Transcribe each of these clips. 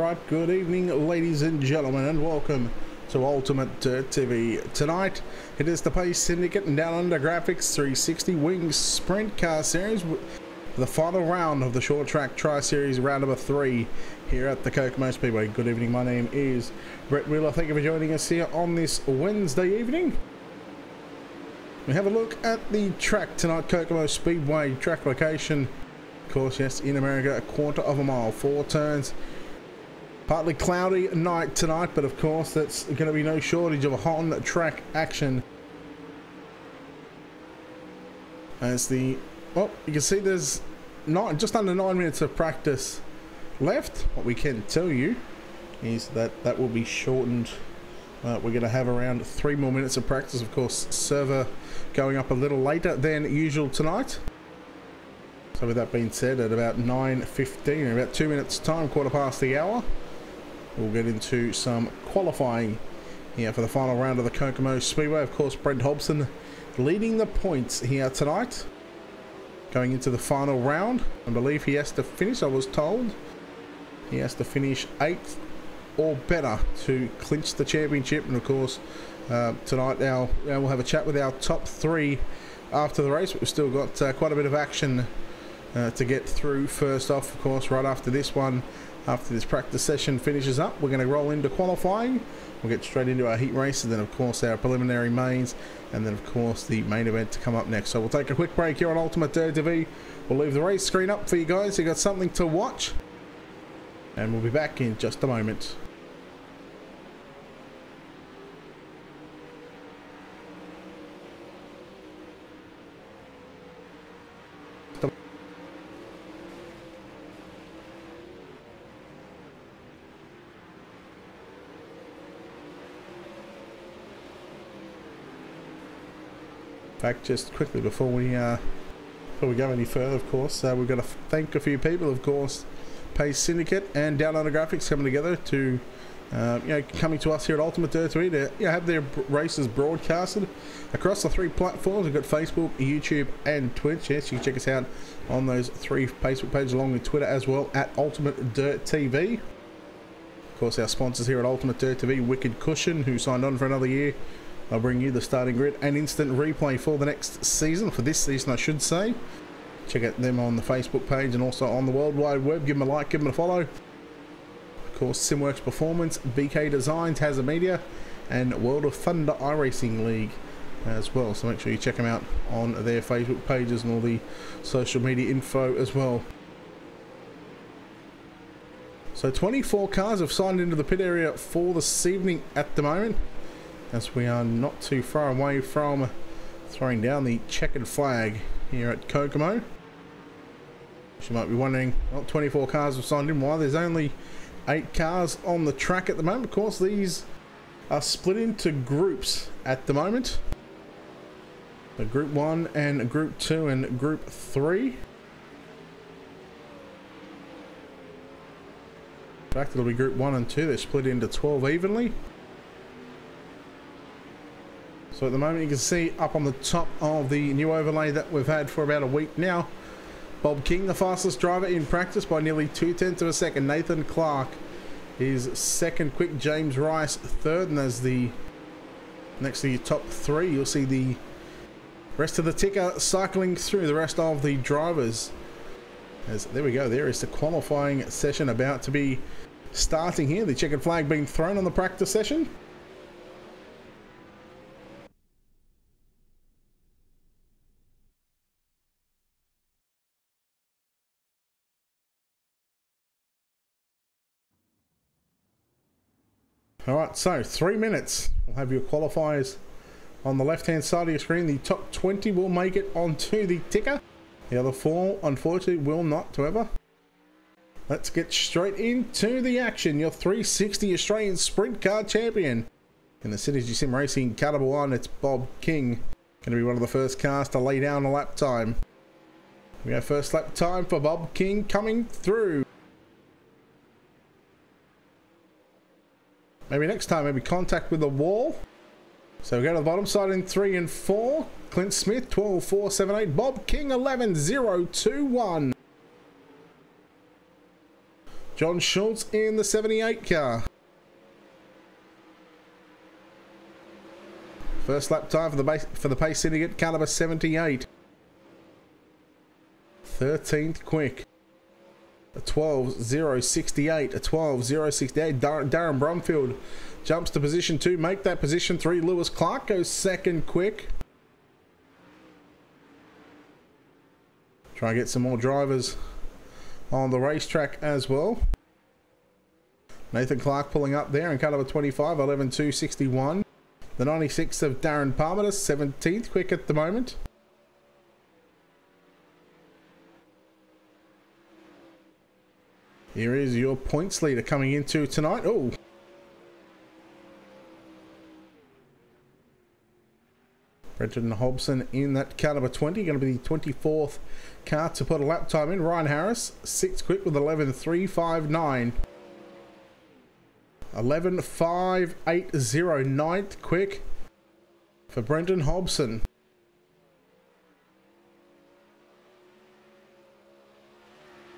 Alright, good evening ladies and gentlemen, and welcome to Ultimate Dirt TV. Tonight it is the Pace Syndicate and Down Under Graphics 360 Wings Sprint Car Series, the final round of the Short Track Tri-Series round number 3 here at the Kokomo Speedway. Good evening, my name is Brett Wheeler. Thank you for joining us here on this Wednesday evening. We have a look at the track tonight, Kokomo Speedway track location. Of course, yes, in America, a quarter of a mile, 4 turns. Partly cloudy night tonight, but of course that's going to be no shortage of on track action. As the, well, you can see there's just under 9 minutes of practice left. What we can tell you is that that will be shortened. We're going to have around 3 more minutes of practice. Of course, server going up a little later than usual tonight. So with that being said, at about 9:15, in about 2 minutes time, quarter past the hour, we'll get into some qualifying here for the final round of the Kokomo Speedway. Of course, Brent Hobson leading the points here tonight, going into the final round. I believe he has to finish, I was told, he has to finish 8th or better to clinch the championship. And of course, tonight now we'll have a chat with our top 3 after the race, but we've still got quite a bit of action to get through. First off, of course, right after this one, after this practice session finishes up, we're going to roll into qualifying. We'll get straight into our heat race, and then of course our preliminary mains, and then of course the main event to come up next. So we'll take a quick break here on Ultimate Dirt TV. We'll leave the race screen up for you guys so you got something to watch, and we'll be back in just a moment. In fact, just quickly before we go any further, of course, we've got to thank a few people. Of course, Pace Syndicate and Down Under Graphics coming together to, coming to us here at Ultimate Dirt TV to have their races broadcasted across the 3 platforms. We've got Facebook, YouTube, and Twitch. Yes, you can check us out on those 3 Facebook pages, along with Twitter as well, at Ultimate Dirt TV. Of course, our sponsors here at Ultimate Dirt TV, Wicked Cushion, who signed on for another year. I'll bring you the starting grid and instant replay for the next season, for this season I should say. Check out them on the Facebook page and also on the World Wide Web. Give them a like, give them a follow. Of course, Simworks Performance, BK Designs, Hazard Media, and World of Thunder iRacing League as well. So make sure you check them out on their Facebook pages and all the social media info as well. So 24 cars have signed into the pit area for this evening at the moment, as we are not too far away from throwing down the checkered flag here at Kokomo. You might be wondering, well, 24 cars have signed in. Why? There's only 8 cars on the track at the moment. Of course, these are split into groups at the moment. So Group 1 and Group 2 and Group 3. In fact, it'll be Group 1 and 2. They're split into 12 evenly. So at the moment, you can see up on the top of the new overlay that we've had for about a week now, Bob King, the fastest driver in practice by nearly 0.2 of a second. Nathan Clark is second, quick. James Rice third, and as the next to your top 3, you'll see the rest of the ticker cycling through the rest of the drivers. As there we go, there is the qualifying session about to be starting here. The checkered flag being thrown on the practice session. Alright, so 3 minutes. We'll have your qualifiers on the left-hand side of your screen. The top 20 will make it onto the ticker. The other 4, unfortunately, will not, however. Let's get straight into the action. Your 360 Australian Sprint Car Champion in the Synergy Sim Racing Caliber 1, it's Bob King. Going to be one of the first cars to lay down a lap time. We go first lap time for Bob King coming through. Maybe next time, maybe contact with the wall. So we go to the bottom side in 3 and 4. Clint Smith, 12.478. Bob King, 11.021. John Schultz in the 78 car. First lap time for the Pace Syndicate, car number 78. 13th quick. A 12.068. A 12.068. Darren Brumfield jumps to position 2. Make that position 3. Lewis Clark goes second quick. Try and get some more drivers on the racetrack as well. Nathan Clark pulling up there in car number 25. 11.261. The 96 of Darren Palmer, 17th quick at the moment. Here is your points leader coming into tonight. Oh, Brenton Hobson in that car number 20, going to be the 24th car to put a lap time in. Ryan Harris, 6th quick with 11.359. 11.580, 9th quick for Brenton Hobson.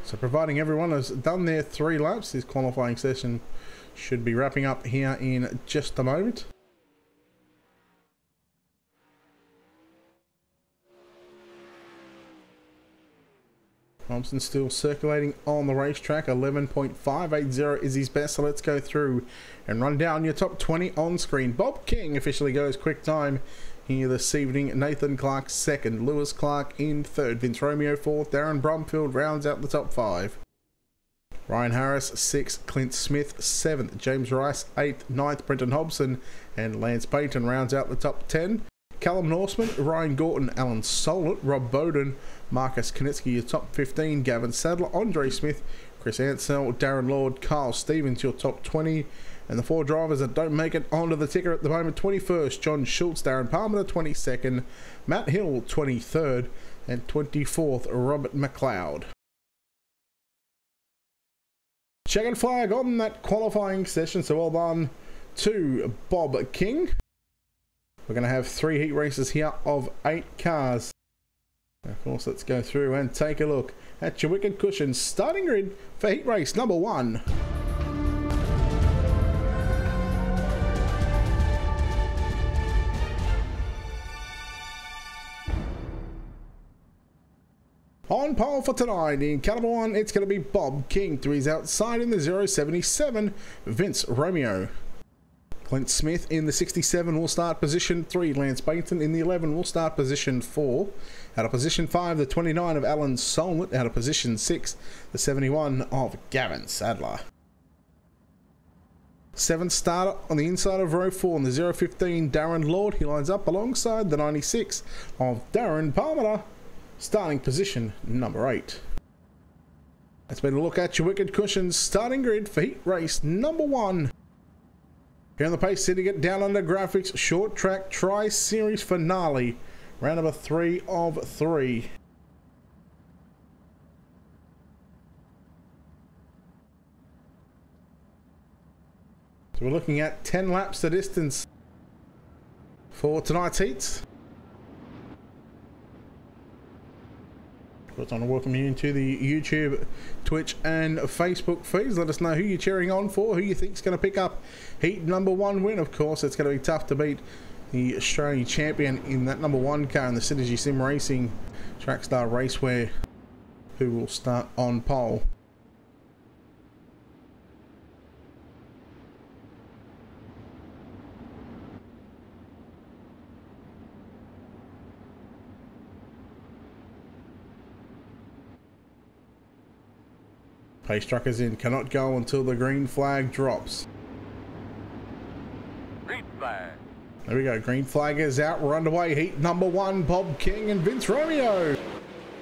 So providing everyone has done their 3 laps, this qualifying session should be wrapping up here in just a moment. Thompson still circulating on the racetrack. 11.580 is his best, so let's go through and run down your top 20 on screen. Bob King officially goes quick time here this evening. Nathan Clark 2nd, Lewis Clark in 3rd, Vince Romeo 4th, Darren Brumfield rounds out the top 5. Ryan Harris 6th, Clint Smith 7th, James Rice 8th, 9th, Brenton Hobson and Lance Payton rounds out the top 10. Callum Norseman, Ryan Gorton, Alan Solent, Rob Bowden, Marcus Konitsky, your top 15, Gavin Sadler, Andre Smith, Chris Ansell, Darren Lord, Carl Stevens, your top 20, and the 4 drivers that don't make it onto the ticker at the moment. 21st, John Schultz, Darren Palmer, 22nd, Matt Hill, 23rd, and 24th, Robert McLeod. Checkered flag on that qualifying session, so well done to Bob King. We're going to have 3 heat races here of 8 cars. Of course, let's go through and take a look at your wicked cushion starting grid for heat race number 1. On pole for tonight in car number 1, it's going to be Bob King. To his outside in the 077, Vince Romeo. Clint Smith in the 67 will start position 3. Lance Bainton in the 11 will start position 4. Out of position 5, the 29 of Alan Solnit. Out of position 6, the 71 of Gavin Sadler. 7th starter on the inside of row 4 in the 015, Darren Lord. He lines up alongside the 96 of Darren Palmer. Starting position number 8. Let's better look at your wicked cushions starting grid for heat race number 1. Here on the Pace Syndicate, down under graphics, short track tri-series finale. Round number 3 of 3. So we're looking at 10 laps the distance for tonight's heats. I want to welcome you into the YouTube, Twitch and Facebook feeds. Let us know who you're cheering on for, who you think is going to pick up heat number 1 win. Of course, it's going to be tough to beat the Australian champion in that number 1 car in the Synergy Sim Racing Trackstar Raceway, who will start on pole. Pace truckers in, cannot go until the green flag drops. Green flag. There we go, green flag is out, we're underway. Heat number 1, Bob King and Vince Romeo.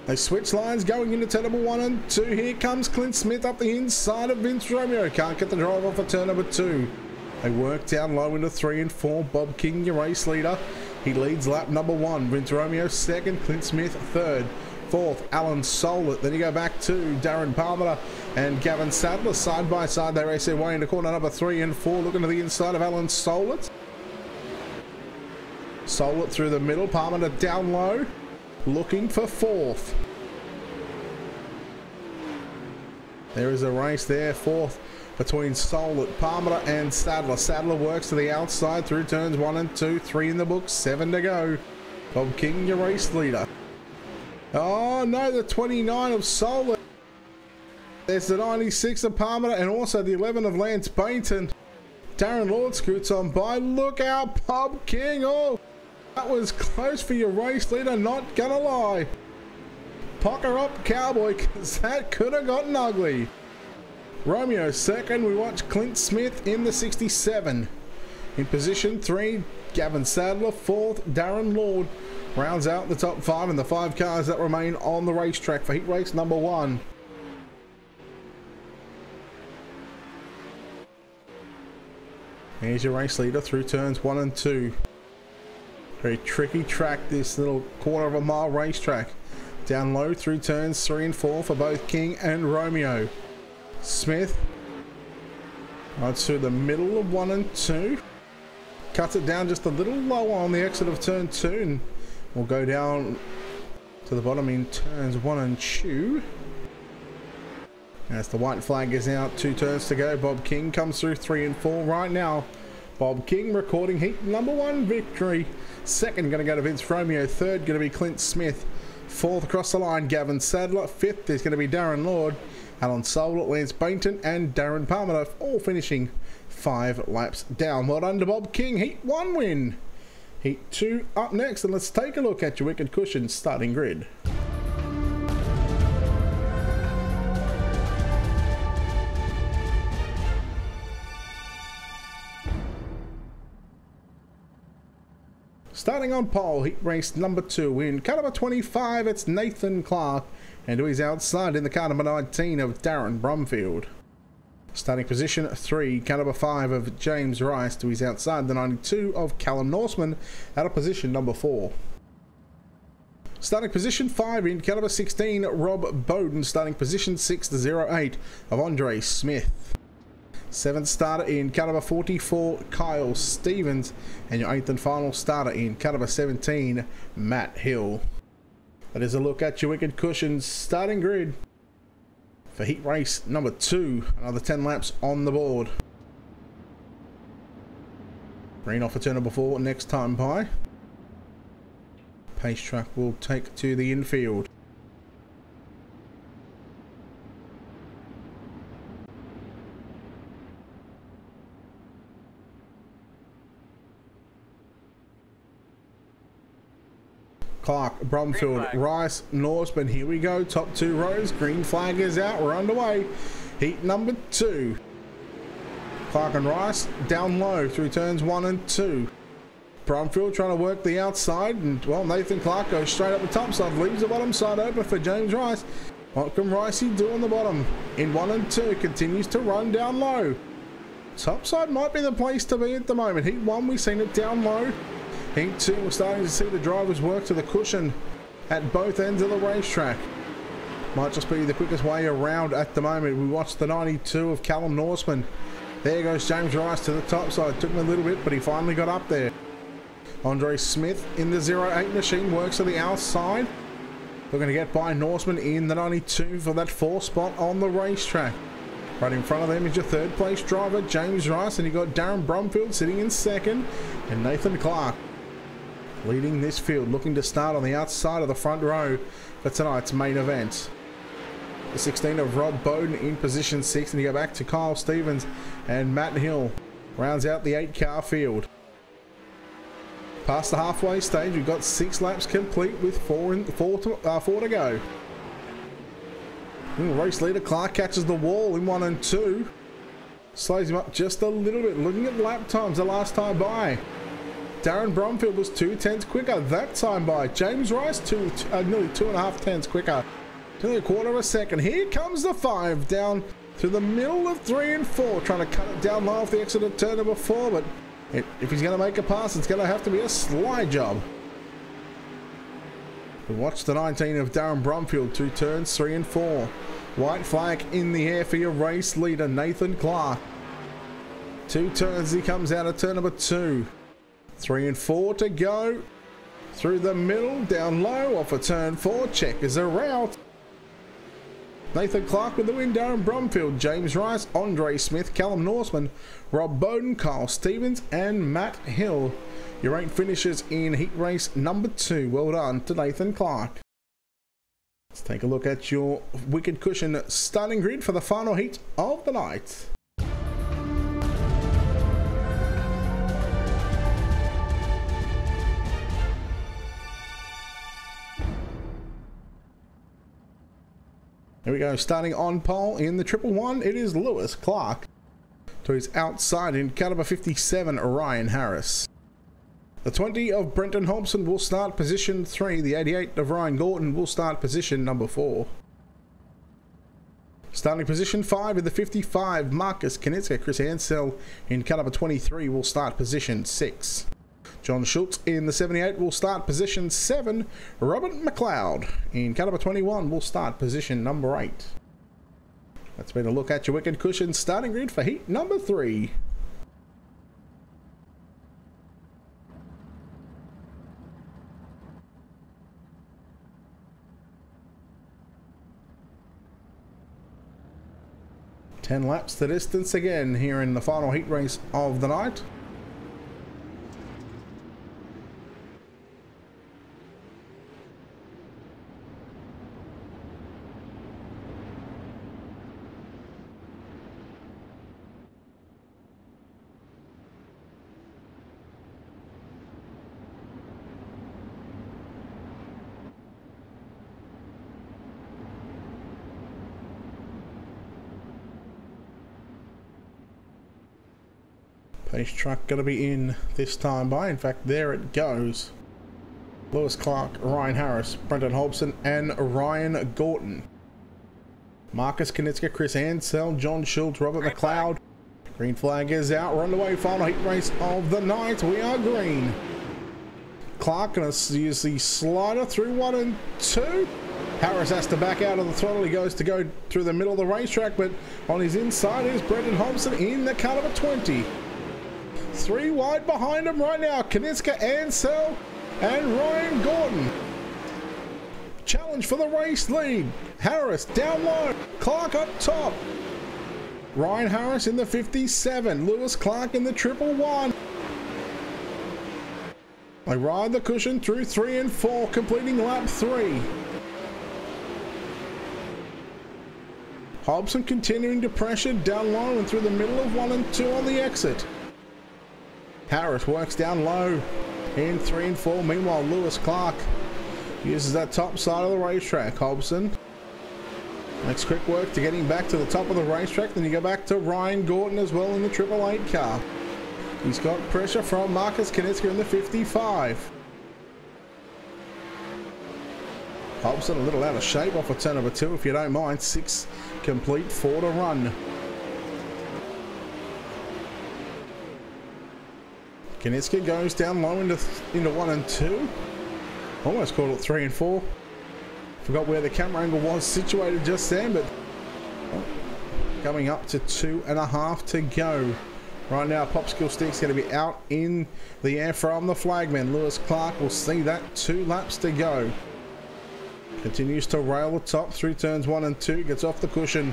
They switch lines going into turn number 1 and 2. Here comes Clint Smith up the inside of Vince Romeo. Can't get the drive off at turn number 2. They work down low into 3 and 4. Bob King, your race leader. He leads lap number 1. Vince Romeo 2nd, Clint Smith 3rd. 4th, Alan Solent. Then you go back to Darren Palmer and Gavin Sadler. Side by side, they race their way into corner number 3 and 4. Looking to the inside of Alan Solent. Solent through the middle. Palmer down low. Looking for 4th. There is a race there, fourth between Soul, Palmer and Sadler. Sadler works to the outside through turns 1 and 2, 3 in the book, 7 to go. Bob King, your race leader. Oh no, the 29 of Soul. There's the 96 of Palmer and also the 11 of Lance Bainton. Darren Lord scoots on by. Look out, Bob King. Oh, that was close for your race leader, not gonna lie. Pucker up, Cowboy, because that could have gotten ugly. Romeo second. We watch Clint Smith in the 67. In position 3, Gavin Sadler. 4th, Darren Lord. Rounds out the top 5 and the 5 cars that remain on the racetrack for heat race number 1. Here's your race leader through turns 1 and 2. Very tricky track, this little quarter of a mile racetrack. Down low through turns 3 and 4 for both King and Romeo. Smith rides through the middle of 1 and 2. Cuts it down just a little lower on the exit of turn 2 and will go down to the bottom in turns 1 and 2. As the white flag is out, 2 turns to go. Bob King comes through 3 and 4 right now. Bob King recording heat number 1 victory. Second going to go to Vince Romeo. Third going to be Clint Smith. 4th across the line, Gavin Sadler. 5th is going to be Darren Lord. Alan Soul, Lance Bainton and Darren Palmer, all finishing 5 laps down. Well done to Bob King. Heat 1 win. Heat 2 up next, and let's take a look at your Wicked Cushion starting grid. Starting on pole, heat race number 2 in car number 25, it's Nathan Clark, and to his outside in the car number 19 of Darren Brumfield. Starting position 3, car number 5 of James Rice, to his outside the 92 of Callum Norseman, out of position number 4. Starting position 5 in car number 16, Rob Bowden, starting position 6, the 08 of Andre Smith. 7th starter in car number 44, Kyle Stevens, and your 8th and final starter in car number 17, Matt Hill. That is a look at your Wicked Cushions starting grid for heat race number 2. Another 10 laps on the board. Green off for turn number 4 next time by. Pace truck will take to the infield. Clark, Brumfield, Rice, Norseman. Here we go. Top 2 rows. Green flag is out. We're underway. Heat number 2. Clark and Rice down low through turns 1 and 2. Brumfield trying to work the outside. And, well, Nathan Clark goes straight up the top side. Leaves the bottom side open for James Rice. What can Ricey do on the bottom? In 1 and 2. Continues to run down low. Top side might be the place to be at the moment. Heat 1, we've seen it down low. Heat 2, we're starting to see the drivers work to the cushion at both ends of the racetrack. Might just be the quickest way around at the moment. We watched the 92 of Callum Norseman. There goes James Rice to the top side. Took him a little bit, but he finally got up there. Andre Smith in the 08 machine works to the outside. We're going to get by Norseman in the 92 for that 4th spot on the racetrack. Right in front of them is your 3rd place driver, James Rice, and you got Darren Brumfield sitting in 2nd, and Nathan Clark leading this field, looking to start on the outside of the front row for tonight's main event. The 16 of Rob Bowden in position 6, and you go back to Kyle Stevens and Matt Hill. Rounds out the 8-car field. Past the halfway stage, we've got 6 laps complete with 4 to go. Race leader Clark catches the wall in 1 and 2. Slows him up just a little bit. Looking at lap times the last time by. Darren Brumfield was 2/10 quicker that time by. James Rice nearly 2.5 tenths quicker. Nearly a quarter of a second. Here comes the 5 down through the middle of 3 and 4. Trying to cut it down low off the exit of turn number 4. But if he's going to make a pass, it's going to have to be a slide job. We watch the 19 of Darren Brumfield, 2 turns 3 and 4. White flag in the air for your race leader, Nathan Clark. 2 turns, he comes out of turn number 2. 3 and 4 to go. Through the middle, down low, off a turn 4. Checkers are out. Nathan Clark with the win, Darren Brumfield, James Rice, Andre Smith, Callum Norseman, Rob Bowden, Kyle Stevens and Matt Hill. Your 8 finishers in heat race number 2. Well done to Nathan Clark. Let's take a look at your Wicked Cushion starting grid for the final heat of the night. Here we go, starting on pole in the 111, it is Lewis Clark. To his outside in car number 57, Ryan Harris. The 20 of Brenton Hobson will start position 3. The 88 of Ryan Gordon will start position number 4. Starting position 5 in the 55, Marcus Knitska. Chris Ansell in car number 23 will start position 6. John Schultz in the 78 will start position 7. Robert McLeod in car number 21 will start position number 8. That's been a look at your Wicked Cushion starting grid for heat number 3. Ten laps the distance again here in the final heat race of the night. Pace truck going to be in this time by. In fact, there it goes. Lewis Clark, Ryan Harris, Brenton Hobson, and Ryan Gordon. Marcus Knitska, Chris Ansell, John Schultz, Robert McLeod. Green flag is out. We're underway. Final heat race of the night. We are green. Clark going to use the slider through 1 and 2. Harris has to back out of the throttle. He goes to go through the middle of the racetrack, but on his inside is Brenton Hobson in the car number 20. 3 wide behind him right now. Knitska, Ansell, and Ryan Gordon. Challenge for the race lead. Harris down low. Clark up top. Ryan Harris in the 57. Lewis Clark in the 111. They ride the cushion through 3 and 4, completing lap 3. Hobson continuing to pressure down low and through the middle of 1 and 2 on the exit. Harris works down low in 3 and 4. Meanwhile, Lewis Clark uses that top side of the racetrack. Hobson makes quick work to getting back to the top of the racetrack. Then you go back to Ryan Gordon as well in the 888 car. He's got pressure from Marcus Knitska in the 55. Hobson a little out of shape off of turn number 2, if you don't mind. 6 complete, 4 to run. Knitska goes down low into 1 and 2. Almost called it 3 and 4. Forgot where the camera angle was situated just then, but coming up to 2.5 to go. Right now, Popsicle Stick's going to be out in the air from the flagman. Lewis Clark will see that. 2 laps to go. Continues to rail the top through turns 1 and 2. Gets off the cushion.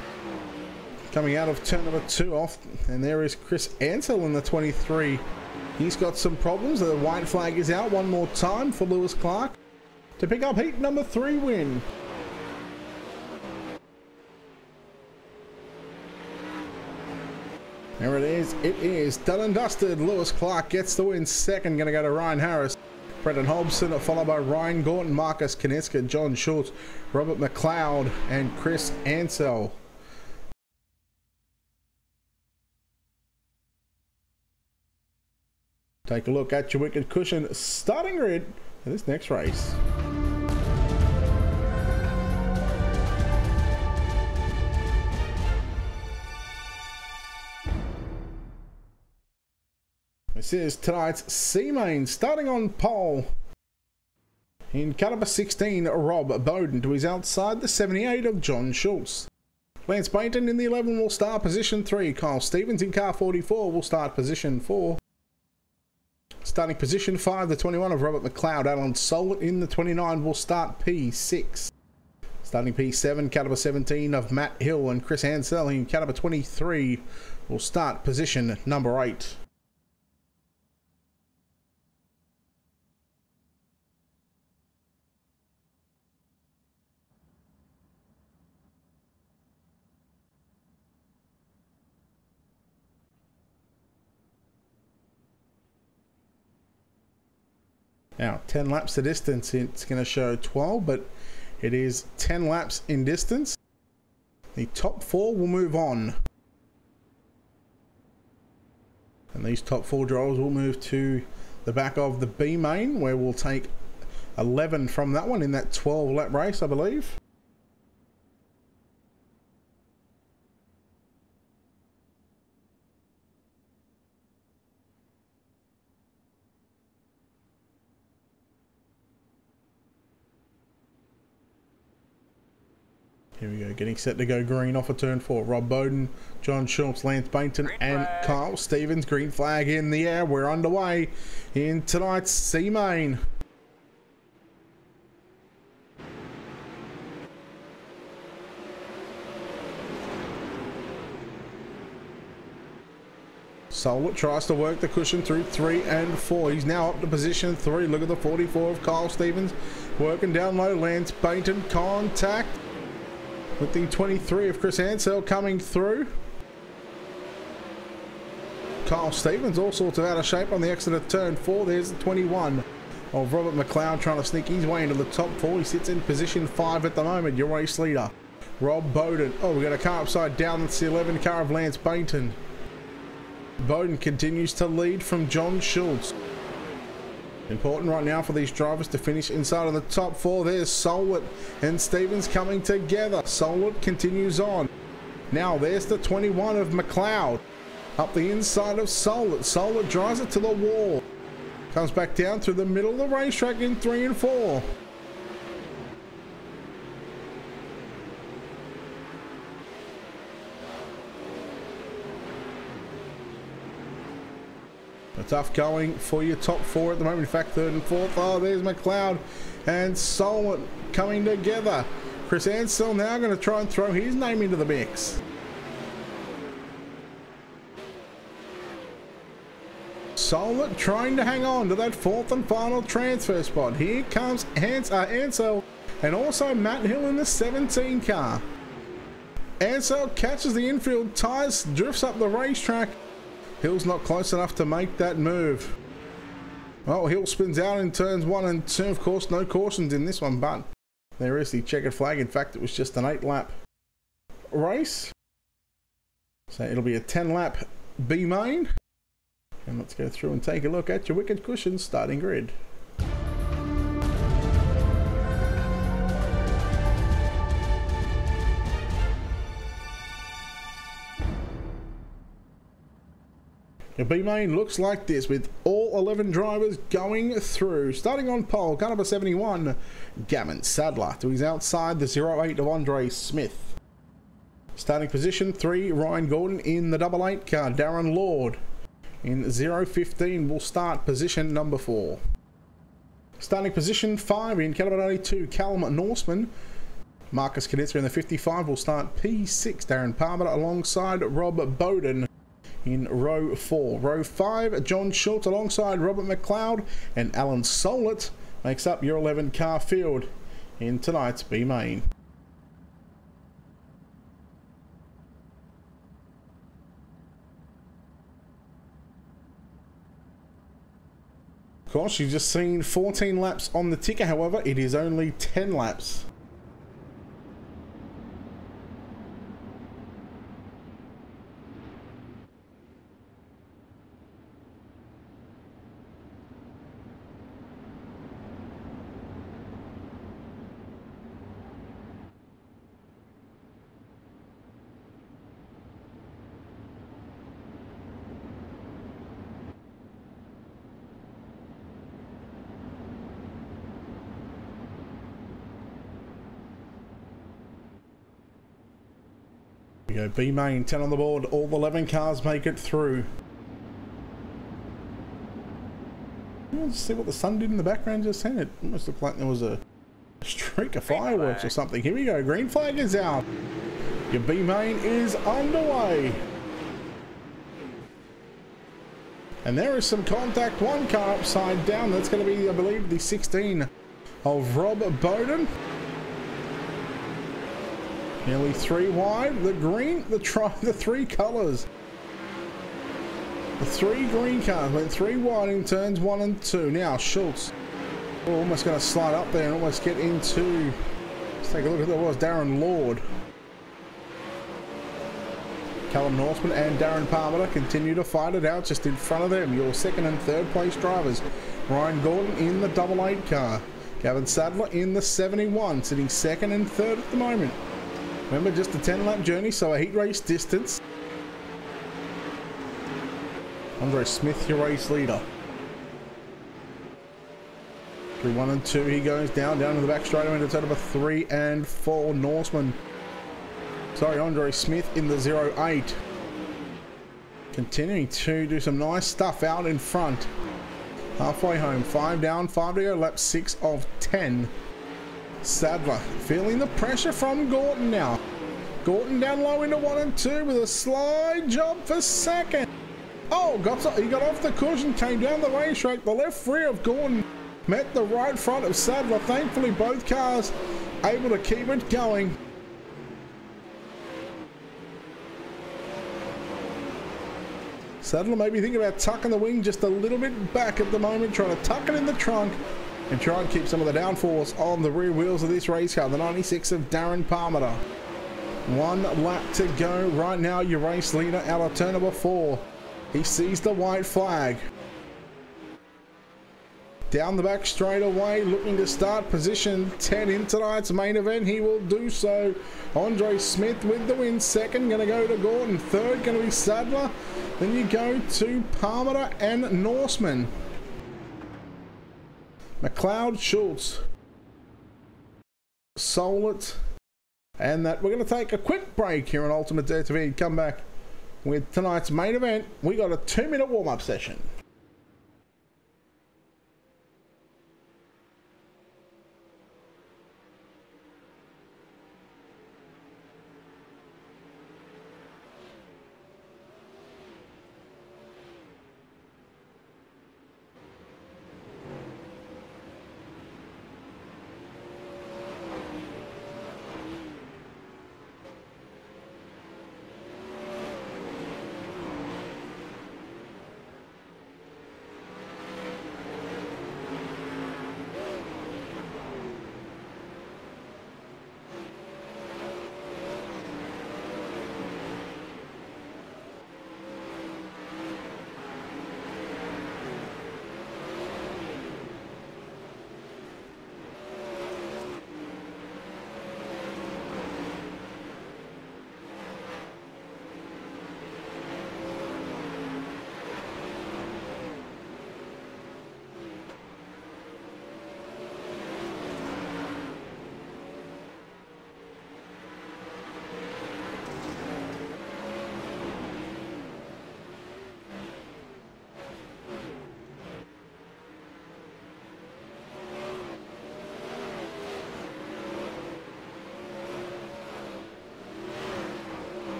Coming out of turn number 2 off. And there is Chris Ansell in the 23. He's got some problems. The white flag is out one more time for Lewis Clark to pick up heat number 3 win. There it is. It is done and dusted. Lewis Clark gets the win. Second going to go to Ryan Harris. Brenton Hobson, followed by Ryan Gordon, Marcus Knitska, John Schultz, Robert McLeod, and Chris Ansell. Take a look at your Wicked Cushion starting grid for this next race. This is tonight's C-Main, starting on pole. In car number 16, Rob Bowden to his outside, the 78 of John Schultz. Lance Bainton in the 11 will start position 3. Kyle Stevens in car 44 will start position 4. Starting position 5, the 21 of Robert McLeod. Alan Solent in the 29 will start P6. Starting P7, caliber 17 of Matt Hill and Chris Ansell in caliber 23 will start position number 8. Now, 10 laps the distance, it's going to show 12, but it is 10 laps in distance. The top 4 will move on. And these top 4 drivers will move to the back of the B main, where we'll take 11 from that one in that 12 lap race, I believe. Here we go, getting set to go green off of turn 4. Rob Bowden, John Schultz, Lance Bainton and Kyle Stevens. Green flag in the air. We're underway in tonight's C main. Solwit tries to work the cushion through 3 and 4. He's now up to position 3. Look at the 44 of Kyle Stevens. Working down low. Lance Bainton, contact with the 23 of Chris Ansell coming through. Kyle Stevens all sorts of out of shape on the exit of turn 4. There's the 21 of Robert McLeod trying to sneak his way into the top 4. He sits in position 5 at the moment. Your race leader, Rob Bowden. Oh, we've got a car upside down. That's the 11 car of Lance Bainton. Bowden continues to lead from John Schultz. Important right now for these drivers to finish inside of the top 4. There's Solwit and Stevens coming together. Solwit continues on. Now there's the 21 of McLeod up the inside of Solwit. Solwit drives it to the wall. Comes back down through the middle of the racetrack in 3 and 4. A tough going for your top 4 at the moment. In fact, 3rd and 4th. Oh, there's McLeod and Solwit coming together. Chris Ansell now going to try and throw his name into the mix. Solwit trying to hang on to that 4th and final transfer spot. Here comes Ansell and also Matt Hill in the 17 car. Ansell catches the infield tires, drifts up the racetrack. Hill's not close enough to make that move. Well, Hill spins out in turns 1 and 2. Of course, no cautions in this one, but there is the checkered flag. In fact, it was just an 8-lap race. So it'll be a 10-lap B main. And let's go through and take a look at your wicked cushions starting grid. Your B main looks like this with all 11 drivers going through. Starting on pole, car number 71, Gavin Sadler. To his outside, the 08 of Andre Smith. Starting position 3, Ryan Gordon in the 88 car. Darren Lord in 015 will start position number 4. Starting position 5 in caliber 92, Callum Norseman. Marcus Knitzer in the 55 will start P6. Darren Palmer alongside Rob Bowden in row 4. Row 5, John Schultz alongside Robert McLeod and Alan Solwit makes up your 11 car field in tonight's B main. Of course, you've just seen 14 laps on the ticker. However, it is only 10 laps. We go B main, 10 on the board. All 11 cars make it through. Let's see what the sun did in the background just then. It almost looked like there was a streak of fireworks or something. Here we go. Green flag is out. Your B main is underway. And there is some contact. One car upside down. That's going to be, I believe, the 16 of Rob Bowden. Nearly 3 wide. The green, the three colours. The 3 green cars went 3 wide in turns 1 and 2. Now Schultz. We're almost going to slide up there and almost get into. Let's take a look at that. Was Darren Lord. Callum Norseman and Darren Palmer continue to fight it out just in front of them. Your second and third place drivers. Ryan Gordon in the 88 car. Gavin Sadler in the 71, sitting second and third at the moment. Remember, just a 10-lap journey, so a heat race distance. Andre Smith, your race leader. Through 1 and 2, he goes down to the back straight away into turn number 3 and 4. Norseman. Sorry, Andre Smith in the 08. Continuing to do some nice stuff out in front. Halfway home, 5 down, 5 to go, lap 6 of 10. Sadler feeling the pressure from Gordon now. Gordon down low into 1 and 2 with a slide job for second. Oh, he got off the cushion, came down the racetrack. The left rear of Gordon met the right front of Sadler. Thankfully, both cars able to keep it going. Sadler maybe thinking about tucking the wing just a little bit back at the moment, trying to tuck it in the trunk and try and keep some of the downforce on the rear wheels of this race car. The 96 of Darren Palmer. 1 lap to go right now. Your race leader out of turn number 4. He sees the white flag. Down the back straight away, looking to start position 10 in tonight's main event. He will do so. Andre Smith with the win. Second, going to go to Gordon. Third, going to be Sadler. Then you go to Palmer and Norseman. McLeod, Schultz, Solit, and that. We're going to take a quick break here on Ultimate Dare TV and come back with tonight's main event. We got a 2-minute warm-up session.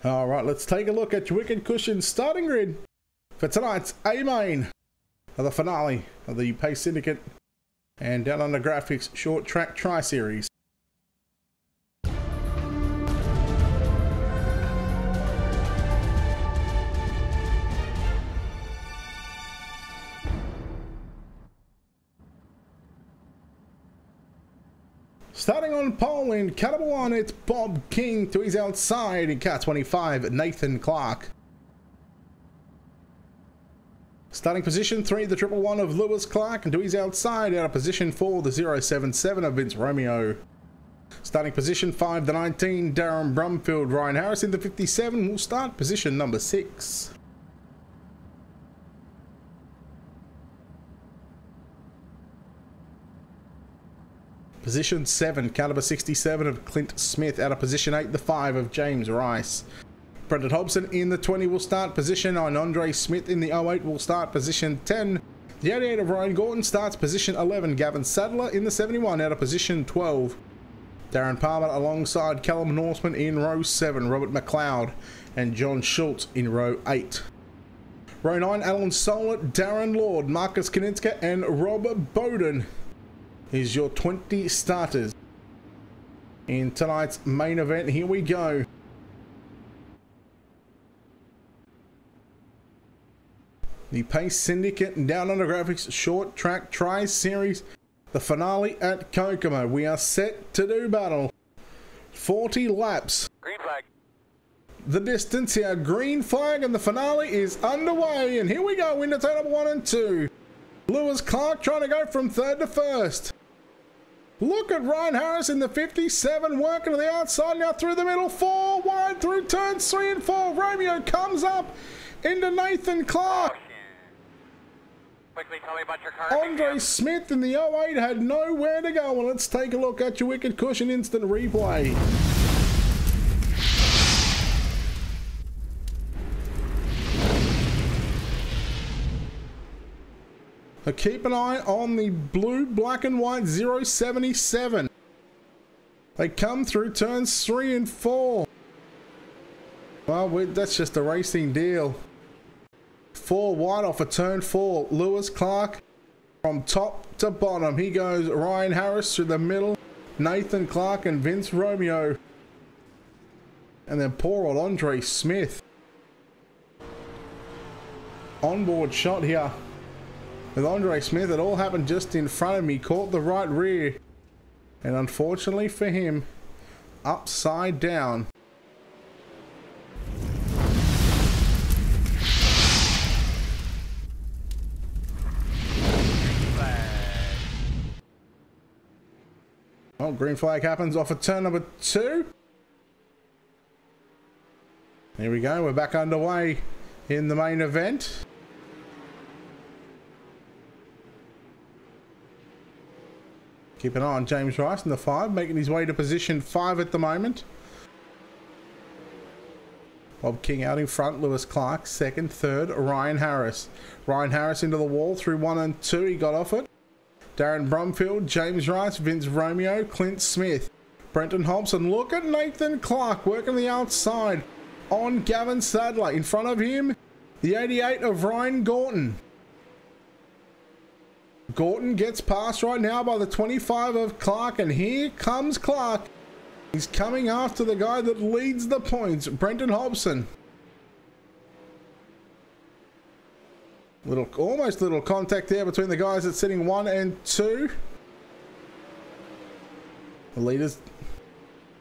All right, let's take a look at your Wicked Cushion starting grid for tonight's A-Main of the finale of the Pace Syndicate and Down Under Graphics Short Track Tri-Series. Starting on pole in Caliber 1, it's Bob King to his outside in car 25, Nathan Clark. Starting position 3, the 111 of Lewis Clark, and to his outside out of position 4, the 077 of Vince Romeo. Starting position 5, the 19, Darren Brumfield. Ryan Harris in the 57 will start position number 6. Position 7, caliber 67 of Clint Smith. Out of position 8, the 5 of James Rice. Brendan Hobson in the 20 will start position 9. Andre Smith in the 08 will start position 10. The 88 of Ryan Gordon starts position 11. Gavin Sadler in the 71 out of position 12. Darren Palmer alongside Callum Norseman in row 7. Robert McLeod and John Schultz in row 8. Row 9, Alan Solar, Darren Lord, Marcus Kaninska and Rob Bowden is your 20 starters in tonight's main event. Here we go. The Pace Syndicate Down Under Graphics Short Track Tri-Series, the finale at Kokomo. We are set to do battle. 40 laps. Green flag. The distance here, green flag, and the finale is underway. And here we go into turn number 1 and 2. Lewis Clark trying to go from 3rd to 1st. Look at Ryan Harris in the 57 working to the outside, now through the middle, 4 wide through turns 3 and 4. Romeo comes up into Nathan Clark. Oh, quickly tell me about your car. Andre Smith in the 08 had nowhere to go. Well, let's take a look at your Wicked Cushion instant replay. So keep an eye on the blue, black and white 077. They come through turns 3 and 4. Well, that's just a racing deal. 4 wide off of turn 4. Lewis Clark from top to bottom. He goes Ryan Harris through the middle. Nathan Clark and Vince Romeo. And then poor old Andre Smith. Onboard shot here. With Andre Smith, it all happened just in front of me. Caught the right rear. And unfortunately for him, upside down. Oh, green flag happens off of turn number 2. Here we go. We're back underway in the main event. Keep an eye on James Rice in the 5, making his way to position 5 at the moment. Bob King out in front, Lewis Clark 2nd, 3rd, Ryan Harris. Ryan Harris into the wall through 1 and 2, he got off it. Darren Brumfield, James Rice, Vince Romeo, Clint Smith, Brenton Hobson. Look at Nathan Clark working the outside on Gavin Sadler. In front of him, the 88 of Ryan Gordon. Gordon gets past right now by the 25 of Clark, and here comes Clark. He's coming after the guy that leads the points, Brenton Hobson. Almost little contact there between the guys that's sitting 1 and 2. The leaders,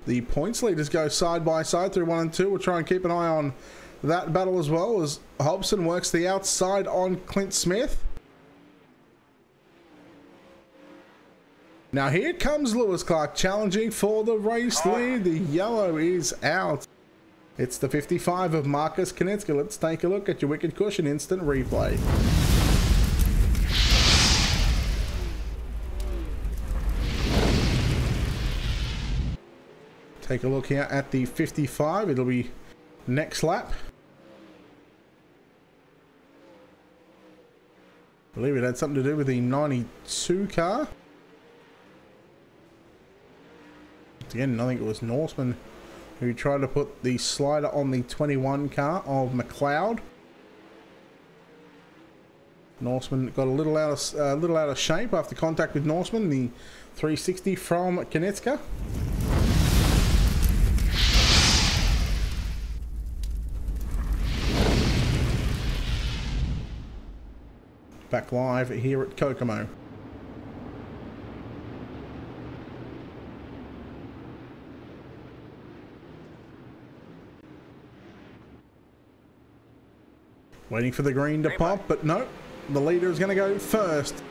the points leaders go side by side through 1 and 2. We'll try and keep an eye on that battle as well as Hobson works the outside on Clint Smith. Now here comes Lewis Clark challenging for the race lead. The yellow is out. It's the 55 of Marcus Kaninska. Let's take a look at your Wicked Cushion instant replay. Take a look here at the 55. It'll be next lap. I believe it had something to do with the 92 car. Again, I think it was Norseman who tried to put the slider on the 21 car of McLeod. Norseman got a little out of shape after contact with Norseman. The 360 from Kaninska. Back live here at Kokomo. Waiting for the green to pop, but no, the leader is going to go first.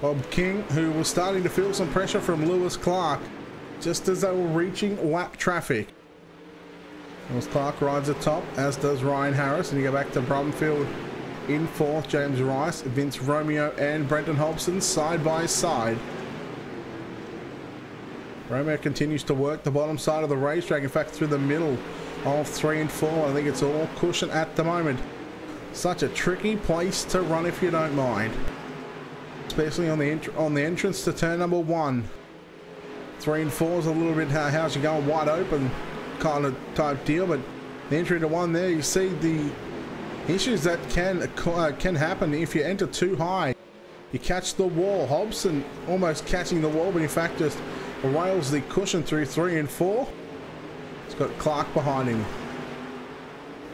Bob King, who was starting to feel some pressure from Lewis Clark, just as they were reaching lap traffic. Lewis Clark rides atop, as does Ryan Harris, and you go back to Brumfield in fourth, James Rice, Vince Romeo and Brenton Hobson side by side. Romeo continues to work the bottom side of the racetrack, in fact through the middle of 3 and 4. I think it's all cushion at the moment. Such a tricky place to run if you don't mind. Especially on the entrance to turn number 1. 3 and 4 is a little bit how's you going wide open kind of type deal, but the entry to 1 there, you see the issues that can happen if you enter too high. You catch the wall. Hobson almost catching the wall, but in fact just rails the cushion through 3 and 4. It's got Clark behind him.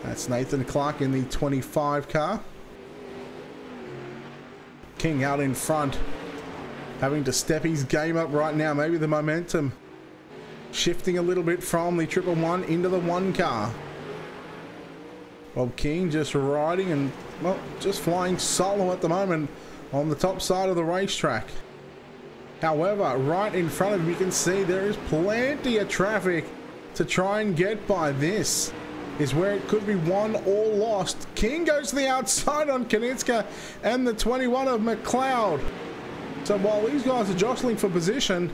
That's Nathan Clark in the 25 car. King out in front, having to step his game up right now. Maybe the momentum shifting a little bit from the 111 into the 1 car. Bob King just riding and, well, just flying solo at the moment on the top side of the racetrack. However, right in front of him, you can see there is plenty of traffic to try and get by. This is where it could be won or lost. King goes to the outside on Kanitska and the 21 of McLeod. So while these guys are jostling for position,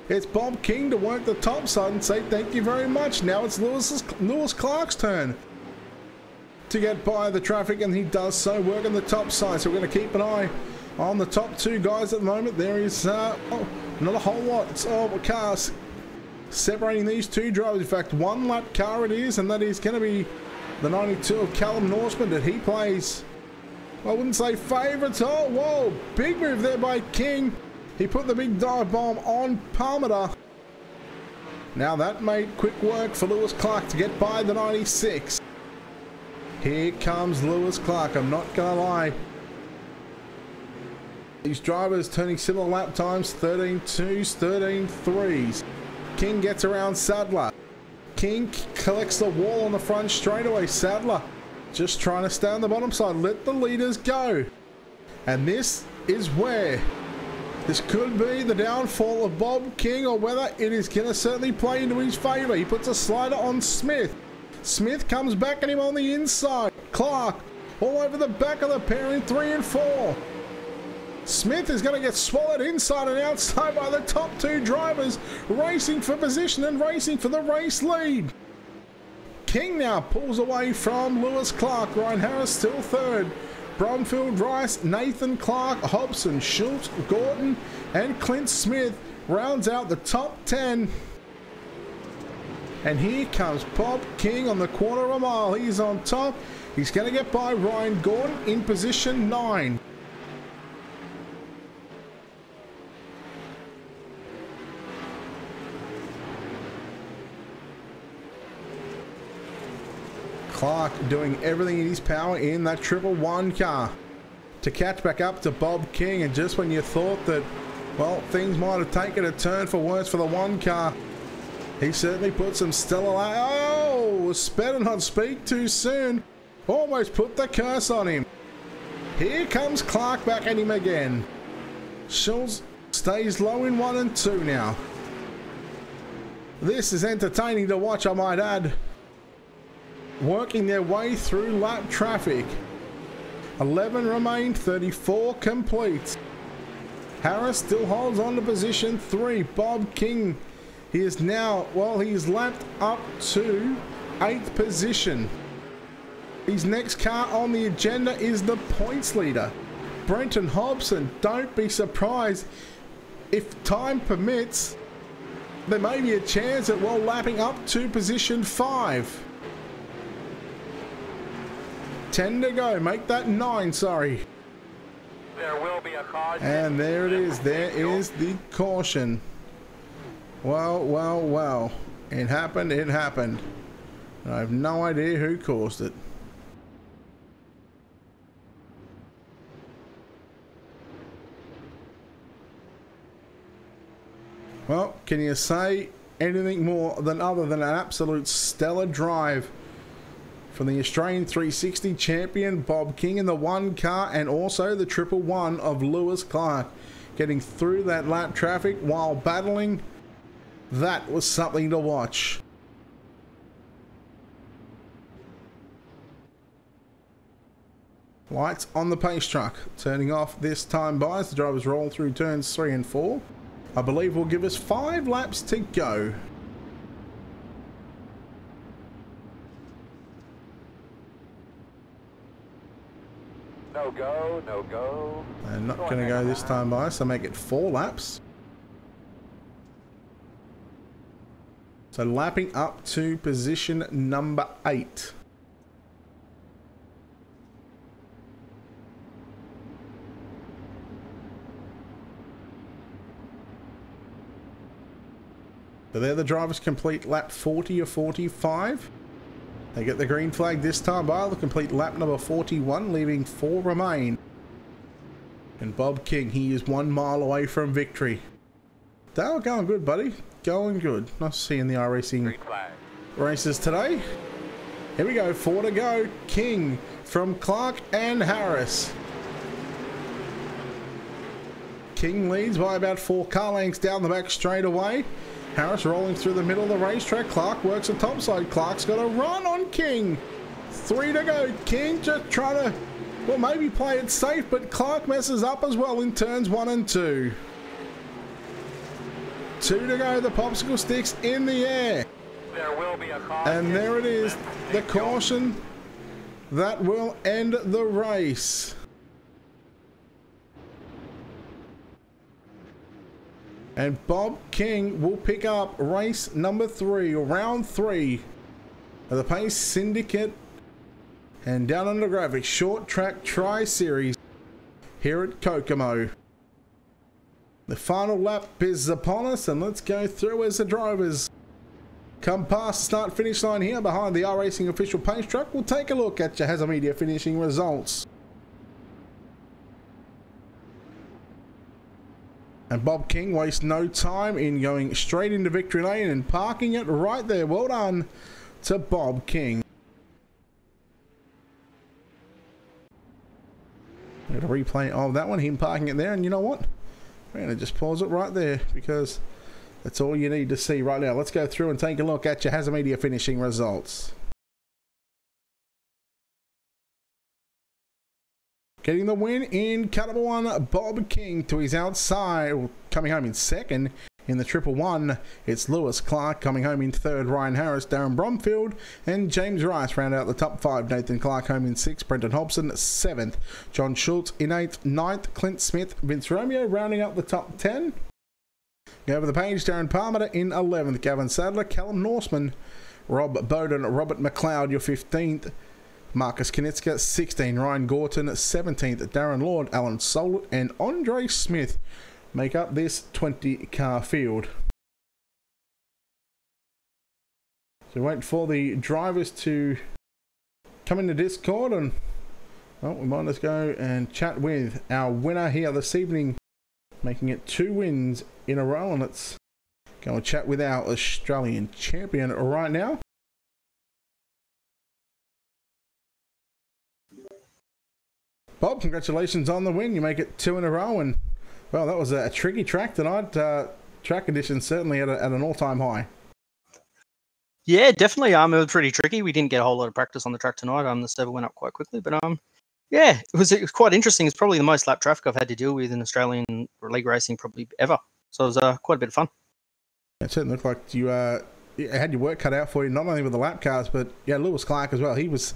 it's Bob King to work the top side and say thank you very much. Now it's Lewis Clark's turn to get by the traffic, and he does so, working the top side. So we're going to keep an eye on the top 2 guys at the moment. There is not a whole lot of cars separating these 2 drivers. In fact, 1 lap car it is, and that is going to be the 92 of Callum Norseman that he plays. I wouldn't say favourites. Oh, whoa, big move there by King. He put the big dive bomb on Palmer. Now that made quick work for Lewis Clark to get by the 96. Here comes Lewis Clark, I'm not gonna lie. These drivers turning similar lap times, 13.2s, 13.3s. King gets around Sadler. King collects the wall on the front straightaway. Sadler just trying to stay on the bottom side. Let the leaders go. And this is where this could be the downfall of Bob King, or whether it is going to certainly play into his favour. He puts a slider on Smith. Smith comes back at him on the inside. Clark all over the back of the pair in 3 and 4. Smith is going to get swallowed inside and outside by the top 2 drivers, racing for position and racing for the race lead. King now pulls away from Lewis Clark. Ryan Harris still 3rd. Brumfield, Rice, Nathan Clark, Hobson, Schultz, Gordon and Clint Smith rounds out the top 10. And here comes Bob King on the quarter of a mile. He's on top. He's going to get by Ryan Gordon in position 9. Clark doing everything in his power in that 111 car to catch back up to Bob King. And just when you thought that, well, things might have taken a turn for worse for the 1 car, he certainly put some stellar... Oh, better not speak too soon. Almost put the curse on him. Here comes Clark back at him again. Schultz stays low in 1 and 2 now. This is entertaining to watch, I might add. Working their way through lap traffic. 11 remain, 34 complete. Harris still holds on to position 3. Bob King, he is now, well, he's lapped up to 8th position. His next car on the agenda is the points leader, Brenton Hobson. Don't be surprised if time permits, there may be a chance at, well, lapping up to position 5. 10 to go, make that 9, sorry. There will be a caution. And there it is, there is the caution. Well, well, well. It happened, it happened. I have no idea who caused it. Well, can you say anything more than other than an absolute stellar drive from the Australian 360 champion Bob King in the one car, and also the 111 of Lewis Clark. Getting through that lap traffic while battling, that was something to watch. Lights on the pace truck, turning off this time by as the drivers roll through turns 3 and 4. I believe will give us 5 laps to go. No go, no go. They're not going to go this time by, so make it 4 laps. So lapping up to position number 8. So there the drivers complete lap 40 or 45. They get the green flag this time by. They'll complete lap number 41, leaving 4 remain. And Bob King, he is 1 mile away from victory. Dale, going good, buddy. Going good. Nice seeing the iRacing races today. Here we go, 4 to go. King from Clark and Harris. King leads by about 4 car lengths down the back straight away. Harris rolling through the middle of the racetrack. Clark works the top side. Clark's got a run on King. 3 to go. King just trying to, well, maybe play it safe, but Clark messes up as well in turns 1 and 2. 2 to go. The popsicle sticks in the air. There will be a caution. And there it is. The caution that will end the race. And Bob King will pick up race number 3, or round 3 of the Pace Syndicate and Down Under Graphics Short Track Tri-Series here at Kokomo. The final lap is upon us, and let's go through as the drivers come past the start-finish line here behind the iRacing official pace truck. We'll take a look at your Hazard Media finishing results. And Bob King wastes no time in going straight into victory lane and parking it right there. Well done to Bob King. Got a replay of that one, him parking it there, and you know what? We're going to just pause it right there because that's all you need to see right now. Let's go through and take a look at your Hazard Media finishing results. Getting the win in car number 1, Bob King to his outside, coming home in 2nd. In the 111, it's Lewis Clark. Coming home in 3rd, Ryan Harris, Darren Bromfield, and James Rice round out the top 5. Nathan Clark home in 6th, Brendan Hobson 7th, John Schultz in 8th, 9th, Clint Smith, Vince Romeo rounding up the top 10. Go over the page, Darren Palmer in 11th, Gavin Sadler, Callum Norseman, Rob Bowden, Robert McLeod, your 15th. Marcus Kinitska, 16. Ryan Gorton, 17th. Darren Lord, Alan Solet, and Andre Smith make up this 20-car field. So wait for the drivers to come into Discord, and well, we might just go and chat with our winner here this evening, making it 2 wins in a row. And let's go and chat with our Australian champion right now. Bob, congratulations on the win. You make it 2 in a row, and well, that was a tricky track tonight. Track conditions certainly at an all-time high. Yeah, definitely. It was pretty tricky. We didn't get a whole lot of practice on the track tonight. The server went up quite quickly, but yeah, it was quite interesting. It's probably the most lap traffic I've had to deal with in Australian league racing probably ever. So it was quite a bit of fun. It certainly looked like you had your work cut out for you, not only with the lap cars, but yeah, Lewis Clark as well. He was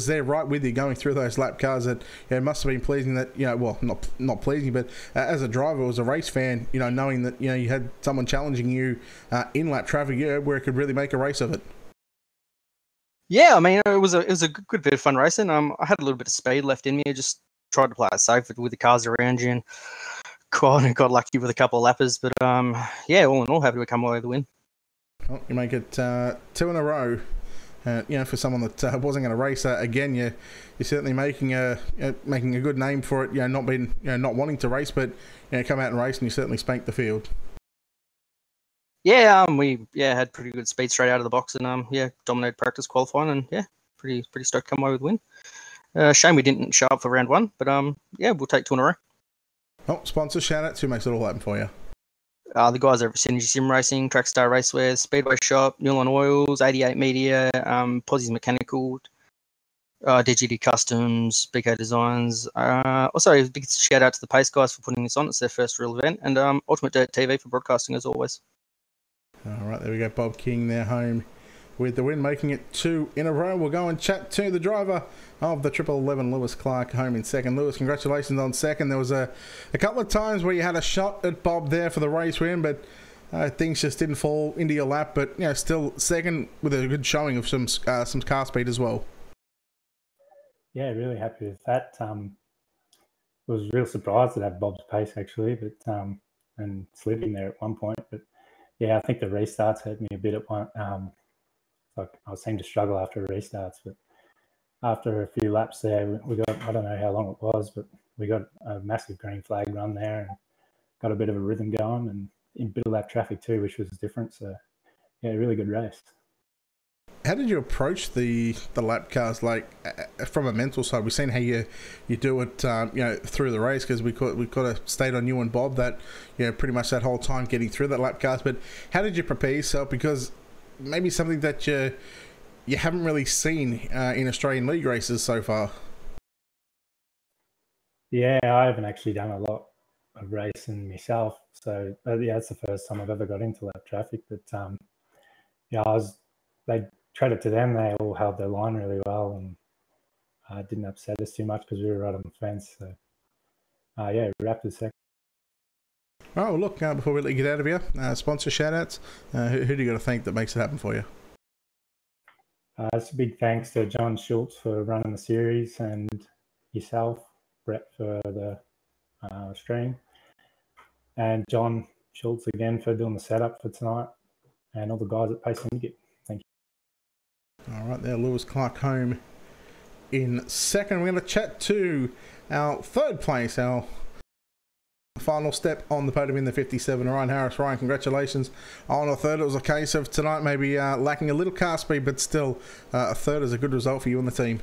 there right with you going through those lap cars. That it must have been pleasing that, you know, well, not pleasing, but as a driver, as a race fan, you know, knowing that, you know, you had someone challenging you in lap traffic, where it could really make a race of it. Yeah, I mean, it was a good bit of fun racing. I had a little bit of speed left in me. I just tried to play it safe with the cars around you, and got lucky with a couple of lappers. But yeah, all in all, happy to come away with the win. Well, you make it 2 in a row. You know, for someone that wasn't going to race again, you're certainly making a good name for it. You know, not wanting to race, but you know, come out and race, and you certainly spanked the field. Yeah, we had pretty good speed straight out of the box, and yeah, dominated practice qualifying, and yeah, pretty stoked to come away with a win. Shame we didn't show up for round one, but yeah, we'll take 2 in a row. Oh, sponsor shout out. Who makes it all happen for you? The guys over at Synergy Sim Racing, Trackstar Racewear, Speedway Shop, Newland Oils, 88 Media, Posse's Mechanical, DGD Customs, BK Designs. Also, a big shout out to the Pace guys for putting this on. It's their first real event. And Ultimate Dirt TV for broadcasting, as always. All right, there we go. Bob King there home with the win, making it 2 in a row. We'll go and chat to the driver of the 1111, Lewis Clark, home in second. Lewis, congratulations on second. There was a couple of times where you had a shot at Bob there for the race win, but things just didn't fall into your lap. But you know, still second with a good showing of some car speed as well. Yeah, really happy with that. Was real surprised to have Bob's pace actually, but and slid in there at one point. But yeah, I think the restarts hurt me a bit at one. Like I seemed to struggle after restarts, but after a few laps there, we got, I don't know how long it was, but we got a massive green flag run there and got a bit of a rhythm going, and in a bit of lap traffic too, which was different. So yeah, really good race. How did you approach the lap cars, like from a mental side? We've seen how you do it, you know, through the race, because we could have stayed on you and Bob that, you know, pretty much that whole time getting through that lap cars. But how did you prepare yourself? Because maybe something that you haven't really seen in Australian League races so far. Yeah, I haven't actually done a lot of racing myself, so yeah, it's the first time I've ever got into lap traffic. But yeah, they credit to them, they all held their line really well and didn't upset us too much because we were right on the fence. So yeah, we wrapped the second. Oh, look, before we let you get out of here, sponsor shout-outs. Who do you got to thank that makes it happen for you? It's a big thanks to John Schultz for running the series, and yourself, Brett, for the stream, and John Schultz again for doing the setup for tonight, and all the guys at Pace Syndicate. Thank you. All right, there, Lewis Clark home in second. We're going to chat to our third place, our final step on the podium in the 57, Ryan Harris. Ryan, congratulations on a third. It was a case of tonight maybe lacking a little car speed, but still a third is a good result for you and the team.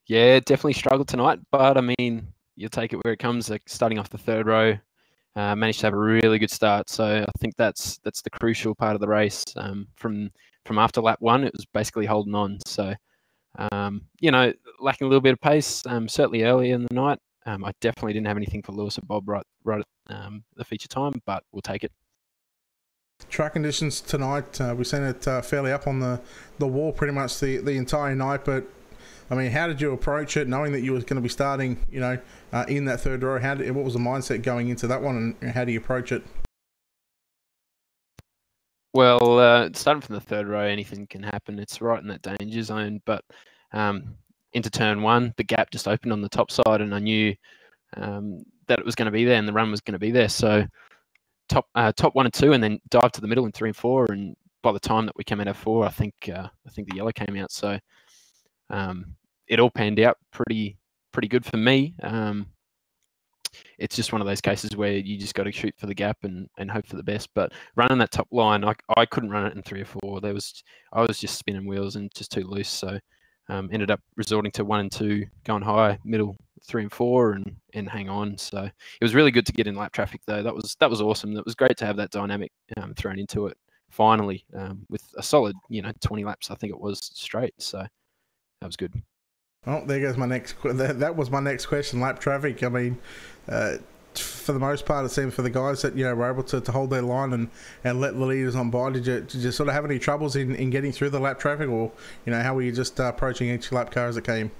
Yeah, definitely struggled tonight, but I mean, you'll take it where it comes. Like starting off the third row, managed to have a really good start. So I think that's the crucial part of the race. From after lap one, it was basically holding on. So you know, lacking a little bit of pace, certainly early in the night. I definitely didn't have anything for Lewis and Bob right at the feature time, but we'll take it. Track conditions tonight, we've seen it fairly up on the wall pretty much the entire night, but I mean, how did you approach it, knowing that you was going to be starting, you know, in that third row? What was the mindset going into that one, and how do you approach it? Well, starting from the third row, anything can happen. It's right in that danger zone, but into turn one, the gap just opened on the top side, and I knew that it was going to be there and the run was going to be there. So top 1 and 2, and then dive to the middle in 3 and 4. And by the time that we came out of 4, I think the yellow came out. So it all panned out pretty good for me. It's just one of those cases where you just got to shoot for the gap and hope for the best. But running that top line, I couldn't run it in 3 or 4. I was just spinning wheels and just too loose. So ended up resorting to 1 and 2, going high, middle 3 and 4, and hang on. So it was really good to get in lap traffic though. That was awesome. It was great to have that dynamic thrown into it finally, with a solid 20 laps I think it was straight. So that was good. Oh, there goes my next. That was my next question. Lap traffic. I mean, for the most part, it seemed for the guys that were able to hold their line and let the leaders on by. Did you sort of have any troubles in getting through the lap traffic, or how were you just approaching each lap car as it came?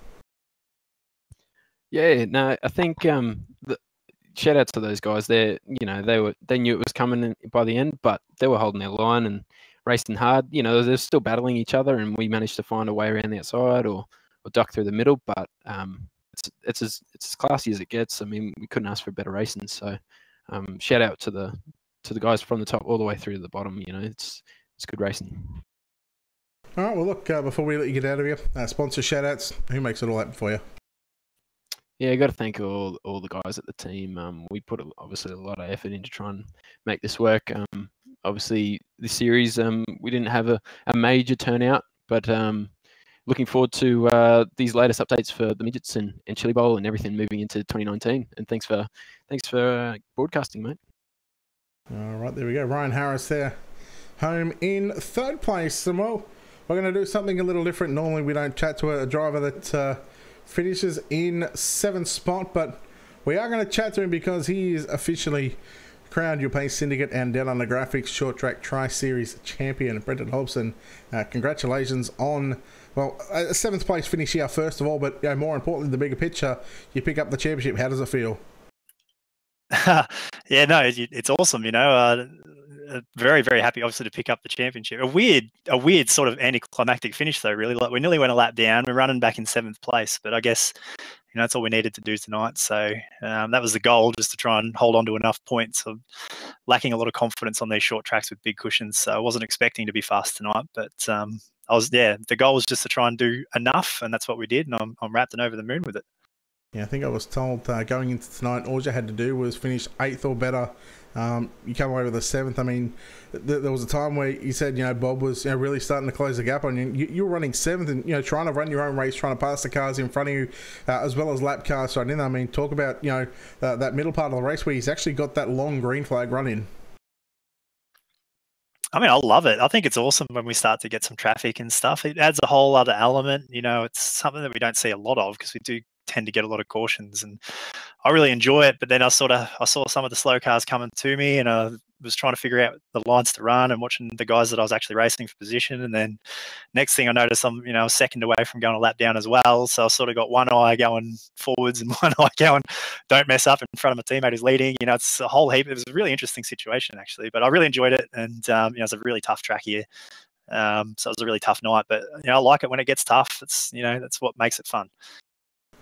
Yeah, no, I think shout out to those guys. They knew it was coming by the end, but they were holding their line and racing hard. They're still battling each other, and we managed to find a way around the outside or duck through the middle. But it's as classy as it gets. I mean, we couldn't ask for better racing. So shout out to the guys from the top all the way through to the bottom. It's good racing. All right. Well, look, before we let you get out of here, sponsor shout outs. Who makes it all happen for you? Yeah, I got to thank all the guys at the team. We put obviously a lot of effort into trying to make this work. Obviously, the series we didn't have a major turnout, but looking forward to these latest updates for the midgets and Chili Bowl and everything moving into 2019. And thanks for broadcasting, mate. All right, there we go. Ryan Harris there, home in third place. And well, we're going to do something a little different. Normally we don't chat to a driver that finishes in 7th spot, but we are going to chat to him because he is officially crowned your Pace Syndicate and Down Under Graphics Short Track Tri-Series champion, Brendan Hobson. Congratulations on, well, a 7th place finish here first of all, but more importantly, the bigger picture, you pick up the championship. How does it feel? Yeah, no, it's awesome. Very, very happy, obviously, to pick up the championship. A weird sort of anticlimactic finish, though. Really, like we nearly went a lap down. We're running back in 7th place, but I guess that's all we needed to do tonight. So that was the goal, just to try and hold on to enough points. I'm lacking a lot of confidence on these short tracks with big cushions, so I wasn't expecting to be fast tonight. But the goal was just to try and do enough, and that's what we did. And I'm wrapped and over the moon with it. Yeah, I think I was told going into tonight, all you had to do was finish 8th or better. You come away with a 7th. I mean, there was a time where you said, Bob was really starting to close the gap on you. You were running 7th and, trying to run your own race, trying to pass the cars in front of you, as well as lap cars right in there. I mean, talk about, that middle part of the race where he's actually got that long green flag run in. I mean, I love it. I think it's awesome when we start to get some traffic and stuff. It adds a whole other element. It's something that we don't see a lot of because we do tend to get a lot of cautions, and I really enjoy it. But then I saw some of the slow cars coming to me, and I was trying to figure out the lines to run and watching the guys that I was actually racing for position. And then next thing I noticed, I'm a second away from going a lap down as well. So I sort of got one eye going forwards and one eye going, don't mess up in front of my teammate who's leading. It's a whole heap. It was a really interesting situation actually, but I really enjoyed it. And it's a really tough track here. So it was a really tough night, but I like it when it gets tough. It's that's what makes it fun.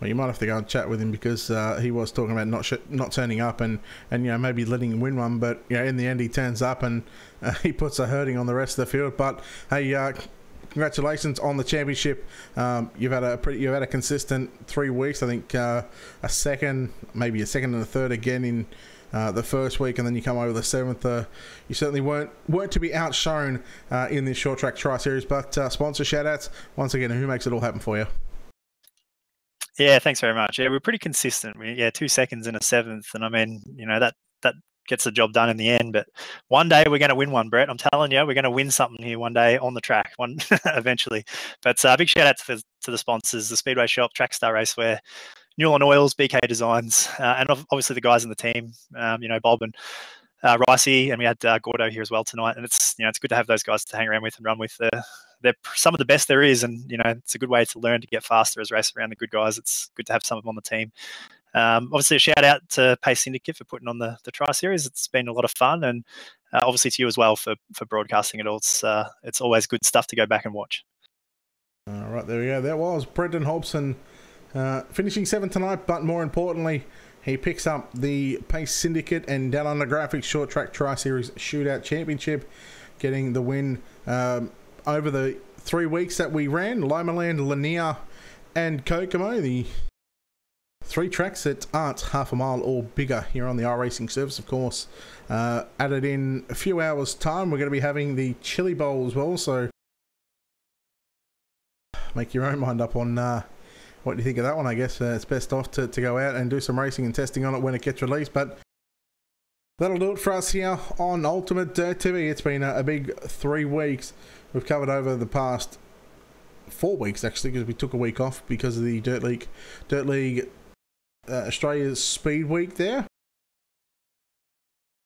Well, you might have to go and chat with him because he was talking about not turning up and maybe letting him win one, but in the end he turns up and he puts a hurting on the rest of the field. But hey, congratulations on the championship. You've had a consistent 3 weeks. I think a second and a third again in the first week, and then you come over the 7th. You certainly weren't to be outshone in this short track tri-series. But sponsor shout outs once again, who makes it all happen for you? Yeah, thanks very much. Yeah, we're pretty consistent. 2 seconds in a 7th, and I mean, that gets the job done in the end. But one day we're going to win one, Brett. I'm telling you, we're going to win something here one day on the track, eventually. But big shout out to the sponsors: the Speedway Shop, Trackstar Racewear, Newland Oils, BK Designs, and obviously the guys in the team. Bob and Ricey, and we had Gordo here as well tonight. And it's good to have those guys to hang around with and run with. They're some of the best there is, and it's a good way to learn to get faster as race around the good guys. It's good to have some of them on the team. Obviously, a shout out to Pace Syndicate for putting on the Tri-Series. It's been a lot of fun, and obviously to you as well for broadcasting it all. It's always good stuff to go back and watch. All right, there we go. That was Brendan Hobson finishing 7th tonight, but more importantly, he picks up the Pace Syndicate and Down Under Graphics Short Track Tri-Series Shootout Championship, getting the win over the 3 weeks that we ran. Lomaland, Lanier and Kokomo, the 3 tracks that aren't half a mile or bigger here on the iRacing service, of course. Added in a few hours time, we're going to be having the Chili Bowl as well, so make your own mind up on what do you think of that one. I guess it's best off to go out and do some racing and testing on it when it gets released. But that'll do it for us here on Ultimate Dirt TV. It's been a big 3 weeks. We've covered over the past 4 weeks, actually, because we took a week off because of the Dirt League Australia's Speed Week there.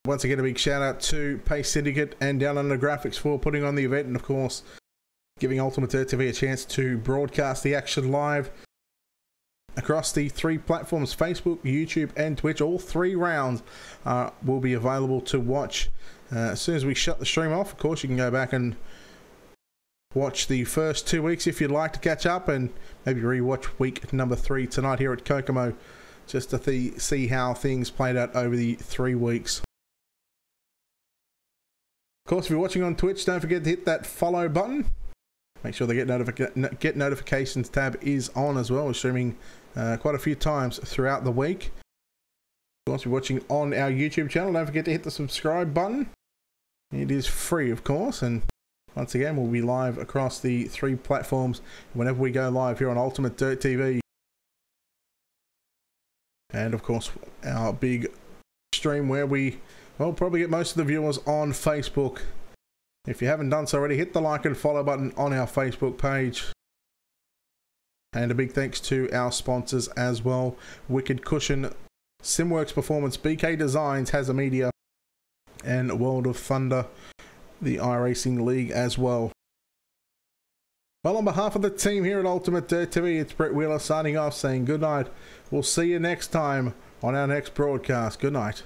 Once again, a big shout out to Pace Syndicate and Down Under Graphics for putting on the event, and of course, giving Ultimate Dirt TV a chance to broadcast the action live across the 3 platforms: Facebook, YouTube and Twitch. All 3 rounds will be available to watch as soon as we shut the stream off. Of course, you can go back and watch the first 2 weeks if you'd like to catch up, and maybe rewatch week number 3 tonight here at Kokomo, just to see how things played out over the 3 weeks. Of course, if you're watching on Twitch, don't forget to hit that follow button. Make sure the get notifications tab is on as well. We're streaming quite a few times throughout the week. Of course, if you're watching on our YouTube channel, don't forget to hit the subscribe button. It is free, of course, and Once again, we'll be live across the 3 platforms whenever we go live here on Ultimate Dirt TV. And of course, our big stream where we will probably get most of the viewers on Facebook. If you haven't done so already, hit the like and follow button on our Facebook page. And a big thanks to our sponsors as well. Wicked Cushion, Simworks Performance, BK Designs, Hazza Media, and World of Thunder, the iRacing League as well. Well, on behalf of the team here at Ultimate Dirt TV, it's Brett Wheeler signing off, saying good night. We'll see you next time on our next broadcast. Good night.